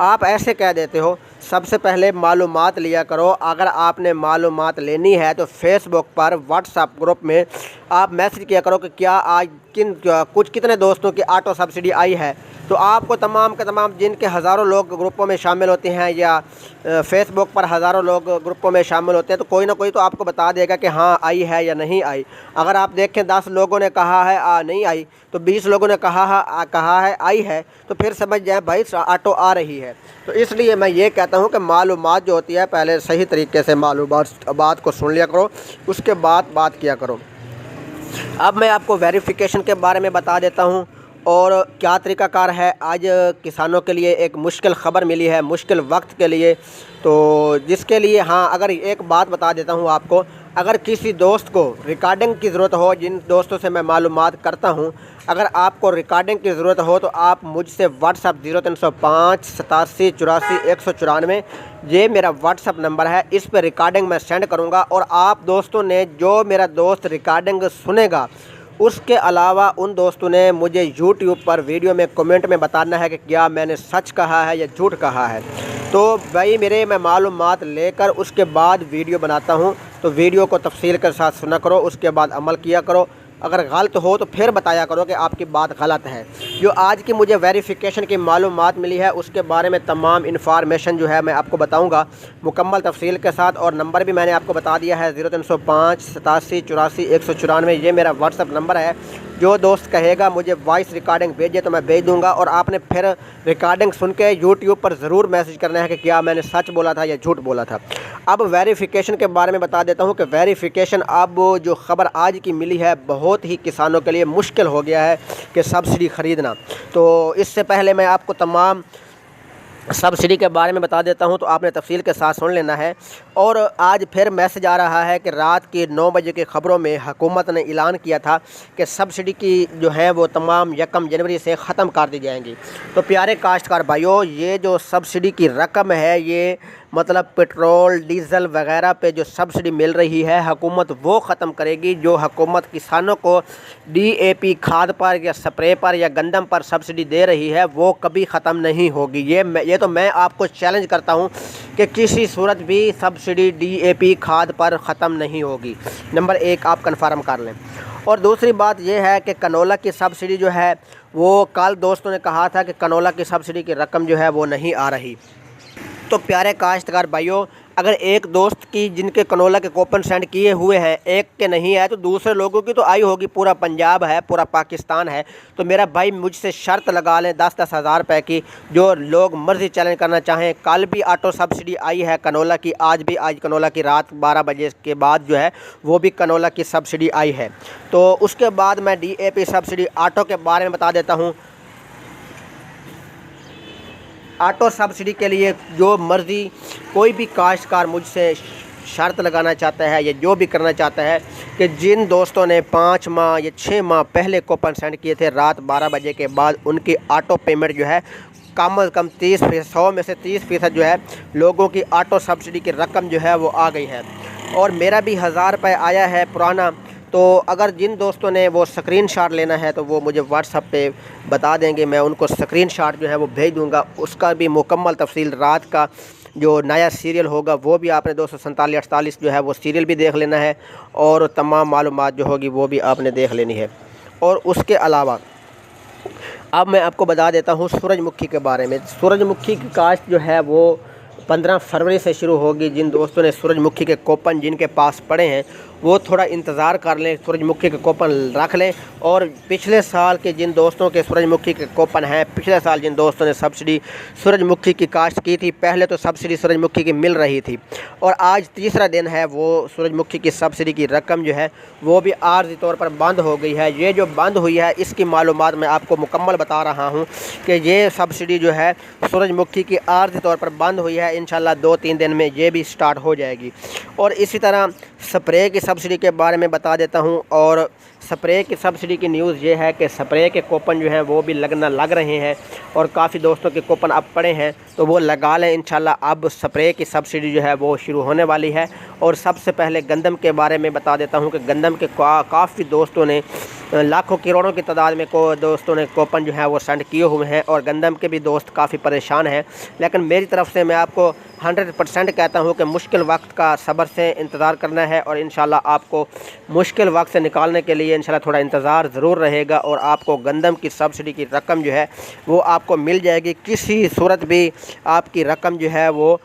आप ऐसे कह देते हो। सबसे पहले मालूमात लिया करो। अगर आपने मालूमात लेनी है तो फेसबुक पर व्हाट्सएप ग्रुप में आप मैसेज किया करो कि क्या आज कितने दोस्तों की ऑटो सब्सिडी आई है। तो आपको तमाम के तमाम जिनके हज़ारों लोग ग्रुपों में शामिल होते हैं या फेसबुक पर हज़ारों लोग ग्रुपों में शामिल होते हैं, तो कोई ना कोई तो आपको बता देगा कि हाँ आई है या नहीं आई। अगर आप देखें 10 लोगों ने कहा है नहीं आई, तो 20 लोगों ने कहा है आई है, तो फिर समझ जाए भाई ऑटो आ रही है। तो इसलिए मैं ये कहता हूँ कि मालूमात जो होती है पहले सही तरीके से मालूमात बात को सुन लिया करो, उसके बाद बात किया करो। अब मैं आपको वेरिफिकेशन के बारे में बता देता हूँ और क्या तरीक़ाकार है। आज किसानों के लिए एक मुश्किल ख़बर मिली है, मुश्किल वक्त के लिए, तो जिसके लिए हाँ अगर एक बात बता देता हूँ आपको, अगर किसी दोस्त को रिकॉर्डिंग की ज़रूरत हो, जिन दोस्तों से मैं मालूमात करता हूँ, अगर आपको रिकॉर्डिंग की ज़रूरत हो तो आप मुझसे व्हाट्सअप 0305 87 84 194 ये मेरा व्हाट्सअप नंबर है, इस पर रिकॉर्डिंग मैं सेंड करूँगा। और आप दोस्तों ने जो मेरा दोस्त रिकॉर्डिंग सुनेगा, उसके अलावा उन दोस्तों ने मुझे यूट्यूब पर वीडियो में कमेंट में बताना है कि क्या मैंने सच कहा है या झूठ कहा है। तो भाई मैं मालूमात लेकर उसके बाद वीडियो बनाता हूँ, तो वीडियो को तफसील के साथ सुना करो, उसके बाद अमल किया करो। अगर गलत हो तो फिर बताया करो कि आपकी बात गलत है। जो आज की मुझे वेरिफिकेशन की मालूमात मिली है उसके बारे में तमाम इन्फॉर्मेशन जो है मैं आपको बताऊंगा मुकम्मल तफसील के साथ, और नंबर भी मैंने आपको बता दिया है 0305 87 84 194 ये मेरा व्हाट्सअप नंबर है। जो दोस्त कहेगा मुझे वॉइस रिकॉर्डिंग भेजिए तो मैं भेज दूंगा, और आपने फिर रिकॉर्डिंग सुन के यूट्यूब पर ज़रूर मैसेज करना है कि क्या मैंने सच बोला था या झूठ बोला था। अब वेरिफिकेशन के बारे में बता देता हूँ कि वेरिफिकेशन अब जो ख़बर आज की मिली है बहुत ही किसानों के लिए मुश्किल हो गया है कि सब्सिडी ख़रीदना। तो इससे पहले मैं आपको तमाम सब्सिडी के बारे में बता देता हूं, तो आपने तफसील के साथ सुन लेना है। और आज फिर मैसेज आ रहा है कि रात के 9 बजे की ख़बरों में हुकूमत ने ऐलान किया था कि सब्सिडी की जो है वो तमाम 1 जनवरी से ख़त्म कर दी जाएंगी। तो प्यारे काश्तकार भाइयों, ये जो सब्सिडी की रकम है, ये मतलब पेट्रोल डीज़ल वगैरह पे जो सब्सिडी मिल रही है हुकूमत वो ख़त्म करेगी। जो हुकूमत किसानों को DAP खाद पर या स्प्रे पर या गंदम पर सब्सिडी दे रही है वो कभी ख़त्म नहीं होगी। ये तो मैं आपको चैलेंज करता हूँ कि किसी सूरत भी सब्सिडी DAP खाद पर ख़त्म नहीं होगी। नंबर 1 आप कन्फर्म कर लें। और दूसरी बात यह है कि कनोला की सब्सिडी जो है वो कल दोस्तों ने कहा था कि कनोला की सब्सिडी की रकम जो है वो नहीं आ रही। तो प्यारे काश्तकार भाइयों, अगर एक दोस्त की जिनके कनोला के कूपन सेंड किए हुए हैं एक के नहीं है तो दूसरे लोगों की तो आई होगी। पूरा पंजाब है, पूरा पाकिस्तान है। तो मेरा भाई मुझसे शर्त लगा लें 10-10 हज़ार रुपये की। जो लोग मर्ज़ी चैलेंज करना चाहें, कल भी ऑटो सब्सिडी आई है कनोला की, आज कनोला की रात 12 बजे के बाद जो है वो भी कनोला की सब्सिडी आई है। तो उसके बाद मैं DAP सब्सिडी ऑटो के बारे में बता देता हूँ। ऑटो सब्सिडी के लिए जो मर्ज़ी कोई भी काश्तकार मुझसे शर्त लगाना चाहता है या जो भी करना चाहता है कि जिन दोस्तों ने 5 माह या 6 माह पहले कूपन सेंड किए थे रात 12 बजे के बाद, उनकी ऑटो पेमेंट जो है कम अज़ कम 30%, 100 में से 30% जो है लोगों की ऑटो सब्सिडी की रकम जो है वो आ गई है। और मेरा भी 1000 रुपये आया है पुराना। तो अगर जिन दोस्तों ने वो स्क्रीनशॉट लेना है तो वो मुझे व्हाट्सएप पे बता देंगे, मैं उनको स्क्रीनशॉट जो है वो भेज दूंगा। उसका भी मुकम्मल तफसील रात का जो नया सीरियल होगा वो भी आपने 247-48 जो है वो सीरियल भी देख लेना है, और तमाम मालूमात जो होगी वो भी आपने देख लेनी है। और उसके अलावा अब मैं आपको बता देता हूँ सूरजमुखी के बारे में। सूरजमुखी की काश्त जो है वो 15 फरवरी से शुरू होगी। जिन दोस्तों ने सूरजमुखी के कूपन जिनके पास पड़े हैं वो थोड़ा इंतज़ार कर लें, सूरजमुखी के कूपन रख लें। और पिछले साल के जिन दोस्तों के सूरजमुखी के कूपन हैं, पिछले साल जिन दोस्तों ने सब्सिडी सूरजमुखी की काश्त की थी, पहले तो सब्सिडी सूरजमुखी की मिल रही थी और आज तीसरा दिन है वो सूरजमुखी की सब्सिडी की रकम जो है वो भी आर्जी तौर पर बंद हो गई है। ये जो बंद हुई है इसकी मालूमात मैं आपको मुकम्मल बता रहा हूँ कि ये सब्सिडी जो है सूरजमुखी की आर्जी तौर पर बंद हुई है। इंशाल्लाह 2-3 दिन में ये भी स्टार्ट हो जाएगी। और इसी तरह स्प्रे की सब्सिडी के बारे में बता देता हूँ। और स्प्रे की सब्सिडी की न्यूज़ ये है कि स्प्रे के कूपन जो हैं वो भी लग रहे हैं और काफ़ी दोस्तों के कूपन अब पड़े हैं, तो वो लगा लें इंशाल्लाह। अब स्प्रे की सब्सिडी जो है वो शुरू होने वाली है। और सबसे पहले गंदम के बारे में बता देता हूँ कि गंदम के काफ़ी दोस्तों ने, लाखों करोड़ों की तादाद में दोस्तों ने कूपन जो है वो सेंड किए हुए हैं और गंदम के भी दोस्त काफ़ी परेशान हैं। लेकिन मेरी तरफ से मैं आपको 100% कहता हूँ कि मुश्किल वक्त का सब्र से इंतज़ार करना है और इंशाल्लाह आपको मुश्किल वक्त से निकालने के लिए इंशाल्लाह थोड़ा इंतज़ार ज़रूर रहेगा और आपको गंदम की सब्सिडी की रकम जो है वो आपको मिल जाएगी। किसी सूरत भी आपकी रकम जो है वो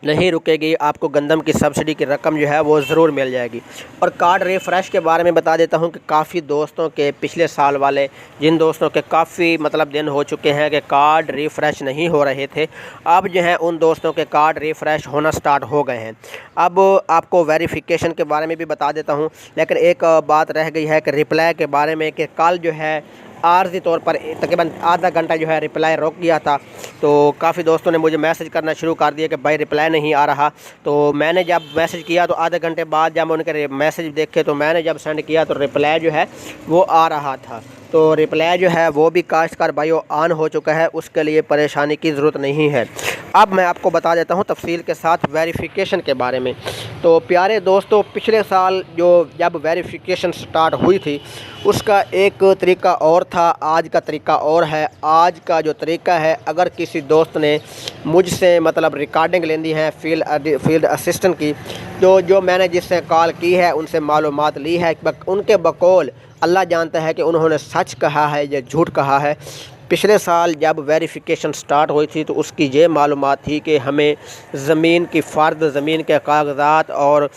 नहीं रुकेगी, आपको गंदम की सब्सिडी की रकम जो है वो ज़रूर मिल जाएगी। और कार्ड रिफ़्रेश के बारे में बता देता हूँ कि काफ़ी दोस्तों के पिछले साल वाले, जिन दोस्तों के काफ़ी दिन हो चुके हैं कि कार्ड रिफ़्रेश नहीं हो रहे थे, अब जो है उन दोस्तों के कार्ड रिफ़्रेश होना स्टार्ट हो गए हैं। अब आपको वेरिफिकेशन के बारे में भी बता देता हूँ, लेकिन एक बात रह गई है कि रिप्लाई के बारे में, कि कल जो है आर्जी तौर पर तकरीबन आधा घंटा जो है रिप्लाई रोक गया था। तो काफ़ी दोस्तों ने मुझे मैसेज करना शुरू कर दिया कि भाई रिप्लाई नहीं आ रहा। तो मैंने जब मैसेज किया तो आधे घंटे बाद जब उनके मैसेज देखे तो मैंने जब सेंड किया तो रिप्लाई जो है वो आ रहा था। तो रिप्लाई जो है वो भी काश्तकार भाइयों ऑन हो चुका है, उसके लिए परेशानी की ज़रूरत नहीं है। अब मैं आपको बता देता हूँ तफसील के साथ वेरिफिकेशन के बारे में। तो प्यारे दोस्तों, पिछले साल जब वेरिफिकेशन स्टार्ट हुई थी उसका एक तरीका और था, आज का तरीका और है। आज का जो तरीका है, अगर किसी दोस्त ने मुझसे रिकॉर्डिंग लेनी है फील्ड असिस्टेंट की, तो जो मैंने जिससे कॉल की है उनसे मालूमात ली है, उनके बकौल अल्लाह जानता है कि उन्होंने सच कहा है या झूठ कहा है। पिछले साल जब वेरिफिकेशन स्टार्ट हुई थी तो उसकी ये मालूमात थी कि हमें ज़मीन की फ़र्द, ज़मीन के कागज़ात और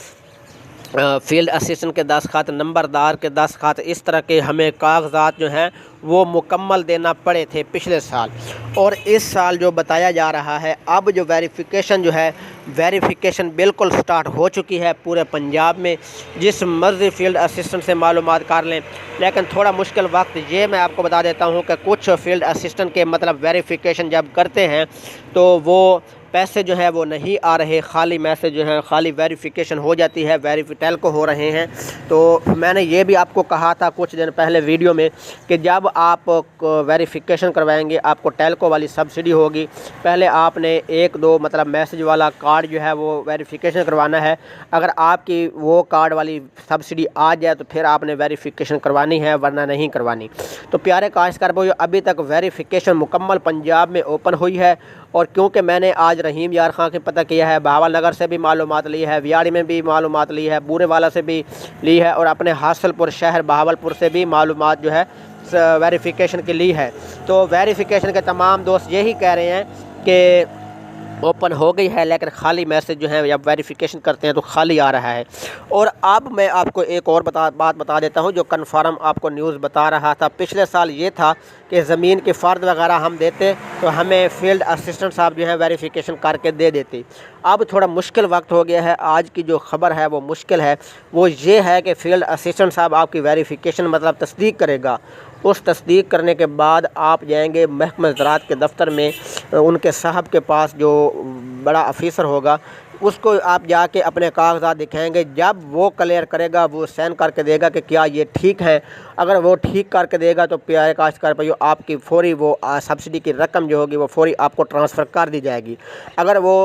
फील्ड असिस्टेंट के दस्तखत, नंबरदार के दस्तखत, इस तरह के हमें कागज़ात जो हैं वो मुकम्मल देना पड़े थे पिछले साल। और इस साल जो बताया जा रहा है, अब जो वेरिफिकेशन जो है, वेरिफिकेशन बिल्कुल स्टार्ट हो चुकी है पूरे पंजाब में। जिस मर्ज़ी फील्ड असिस्टेंट से मालूमात कर लें, लेकिन थोड़ा मुश्किल वक्त ये मैं आपको बता देता हूँ कि कुछ फील्ड असिस्टेंट के वेरिफिकेशन जब करते हैं तो वो पैसे जो है वो नहीं आ रहे, खाली मैसेज जो है, खाली वेरिफिकेशन हो जाती है, टेल्को हो रहे हैं। तो मैंने ये भी आपको कहा था कुछ दिन पहले वीडियो में कि जब आप वेरिफिकेशन करवाएंगे आपको टेल्को वाली सब्सिडी होगी। पहले आपने एक दो मैसेज वाला कार्ड जो है वो वेरिफिकेशन करवाना है। अगर आपकी वो कार्ड वाली सब्सिडी आ जाए तो फिर आपने वेरिफिकेशन करवानी है, वरना नहीं करवानी। तो प्यारे काश्तकार भाइयों, अभी तक वेरिफिकेशन मुकम्मल पंजाब में ओपन हुई है। और क्योंकि मैंने आज रहीम यार खां के पता किया है, बहावल नगर से भी मालूमात ली है, वियाड़ी में भी मालूमात ली है, बूरेवाला से भी ली है और अपने हासलपुर शहर बहावलपुर से भी मालूमात जो है वेरिफिकेशन की ली है। तो वेरिफिकेशन के तमाम दोस्त यही कह रहे हैं कि ओपन हो गई है, लेकिन खाली मैसेज जो है जब वेरिफिकेशन करते हैं तो खाली आ रहा है। और अब मैं आपको एक और बात बता देता हूं जो कन्फर्म आपको न्यूज़ बता रहा था। पिछले साल ये था कि ज़मीन के फ़र्द वगैरह हम देते तो हमें फील्ड असिस्टेंट साहब जो है वेरिफिकेशन करके दे देती। अब थोड़ा मुश्किल वक्त हो गया है। आज की जो ख़बर है वो मुश्किल है, वो ये है कि फील्ड असिस्टेंट साहब आपकी वेरिफिकेशन तस्दीक करेगा। उस तस्दीक करने के बाद आप जाएंगे महकमा ज़राअत के दफ़्तर में, उनके साहब के पास जो बड़ा ऑफिसर होगा उसको आप जाके अपने कागजात दिखाएंगे। जब वो क्लियर करेगा, वो साइन करके देगा कि क्या ये ठीक है। अगर वो ठीक करके देगा तो प्यारे काश्तकार भाइयों, आपकी फौरी वो सब्सिडी की रकम जो होगी वो फौरी आपको ट्रांसफ़र कर दी जाएगी। अगर वो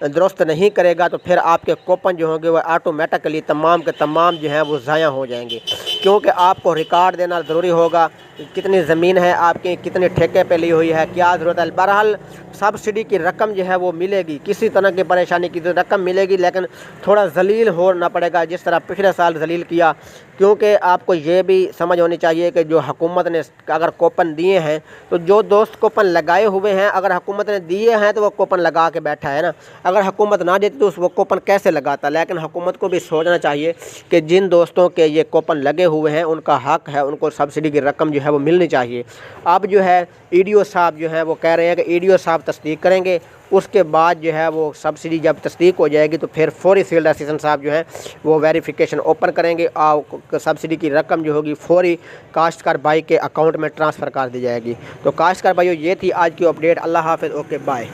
दुरुस्त नहीं करेगा तो फिर आपके कूपन जो होंगे वो ऑटोमेटिकली तमाम के तमाम जो हैं वो ज़ाया हो जाएंगे। क्योंकि आपको रिकॉर्ड देना ज़रूरी होगा, कितनी ज़मीन है आपकी, कितने ठेके पे ली हुई है, क्या ज़रूरत है। बहरहाल सब्सिडी की रकम जो है वो मिलेगी, किसी तरह की परेशानी की रकम मिलेगी, लेकिन थोड़ा जलील होना पड़ेगा जिस तरह पिछले साल जलील किया। क्योंकि आपको ये भी समझ होनी चाहिए कि जो हुकूमत ने अगर कूपन दिए हैं तो जो दोस्त कूपन लगाए हुए हैं, अगर हुकूमत ने दिए हैं तो वो कूपन लगा के बैठा है ना। अगर हुकूमत ना देती तो वो कूपन कैसे लगाता। लेकिन हुकूमत को भी सोचना चाहिए कि जिन दोस्तों के ये कूपन लगे हुए हैं उनका हक है, उनको सब्सिडी की रकम जो है वो मिलनी चाहिए। अब जो है ईडीओ साहब जो है वो कह रहे हैं कि ईडीओ साहब तस्दीक करेंगे, उसके बाद जो है वो सब्सिडी जब तस्दीक हो जाएगी तो फिर फौरी फील्ड असिस्टेंट साहब जो हैं वो वेरिफिकेशन ओपन करेंगे और सब्सिडी की रकम जो होगी फौरी काश्तकार भाई के अकाउंट में ट्रांसफ़र कर दी जाएगी। तो काश्तकार भाइयों, ये थी आज की अपडेट। अल्लाह हाफ़िज़, ओके बाय।